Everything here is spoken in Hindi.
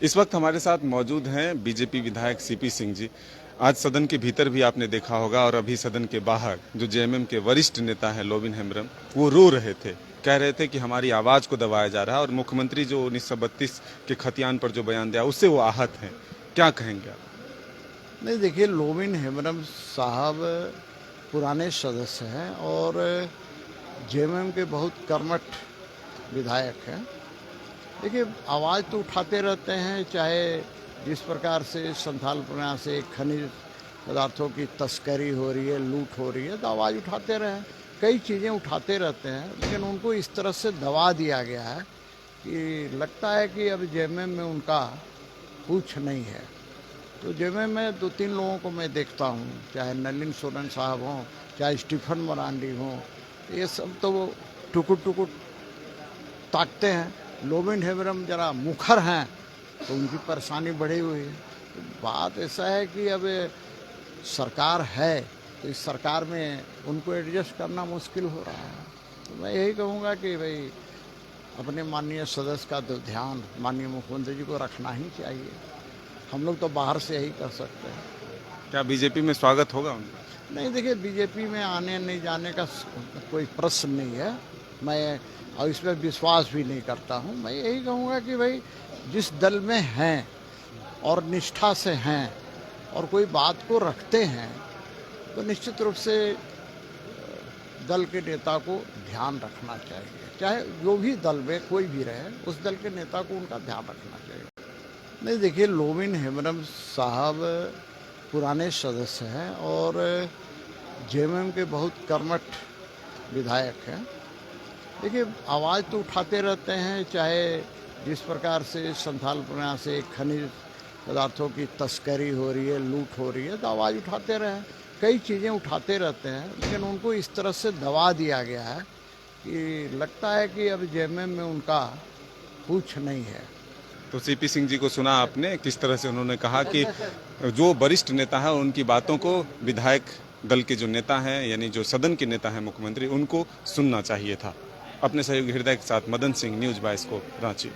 इस वक्त हमारे साथ मौजूद हैं बीजेपी विधायक सीपी सिंह जी। आज सदन के भीतर भी आपने देखा होगा और अभी सदन के बाहर जो जेएमएम के वरिष्ठ नेता हैं लोबिन हेम्ब्रम, वो रो रहे थे, कह रहे थे कि हमारी आवाज को दबाया जा रहा है और मुख्यमंत्री जो 1932 के खतियान पर जो बयान दिया उससे वो आहत हैं। क्या कहेंगे आप? नहीं, देखिए, लोबिन हेम्ब्रम साहब पुराने सदस्य हैं और जेएमएम के बहुत कर्मठ विधायक हैं। देखिए, आवाज़ तो उठाते रहते हैं, चाहे जिस प्रकार से संथालपना से खनिज पदार्थों की तस्करी हो रही है, लूट हो रही है, तो आवाज़ उठाते रहे। कई चीज़ें उठाते रहते हैं, लेकिन उनको इस तरह से दबा दिया गया है कि लगता है कि अब जेएमएम में उनका कुछ नहीं है। तो जेएमएम में 2-3 लोगों को मैं देखता हूँ, चाहे नलिन सोरेन साहब हों, चाहे स्टीफन मरांडी हों, ये सब तो वो टुकुर टुकुर ताकते हैं। लोबिन हेम्ब्रम जरा मुखर हैं तो उनकी परेशानी बढ़ी हुई है। तो बात ऐसा है कि अब सरकार है तो इस सरकार में उनको एडजस्ट करना मुश्किल हो रहा है। तो मैं यही कहूँगा कि भाई अपने माननीय सदस्य का तो ध्यान माननीय मुख्यमंत्री जी को रखना ही चाहिए। हम लोग तो बाहर से यही कर सकते हैं। क्या बीजेपी में स्वागत होगा उनका? नहीं, देखिए, बीजेपी में आने नहीं जाने का कोई प्रश्न नहीं है। मैं और इसमें विश्वास भी नहीं करता हूँ। मैं यही कहूँगा कि भाई जिस दल में हैं और निष्ठा से हैं और कोई बात को रखते हैं तो निश्चित रूप से दल के नेता को ध्यान रखना चाहिए। चाहे जो भी दल में कोई भी रहे, उस दल के नेता को उनका ध्यान रखना चाहिए। नहीं, देखिए, लोबिन हेम्ब्रम साहब पुराने सदस्य हैं और जेएमएम के बहुत कर्मठ विधायक हैं। देखिए, आवाज़ तो उठाते रहते हैं, चाहे जिस प्रकार से संथालपना से खनिज पदार्थों की तस्करी हो रही है, लूट हो रही है, तो आवाज़ उठाते रहे। कई चीज़ें उठाते रहते हैं, लेकिन उनको इस तरह से दबा दिया गया है कि लगता है कि अब जेएमएम में उनका कुछ नहीं है। तो सीपी सिंह जी को सुना आपने, किस तरह से उन्होंने कहा कि जो वरिष्ठ नेता है उनकी बातों को विधायक दल के जो नेता हैं यानी जो सदन के नेता हैं मुख्यमंत्री, उनको सुनना चाहिए था। अपने सहयोगी हृदय के साथ मदन सिंह, न्यूज़ 22 को रांची।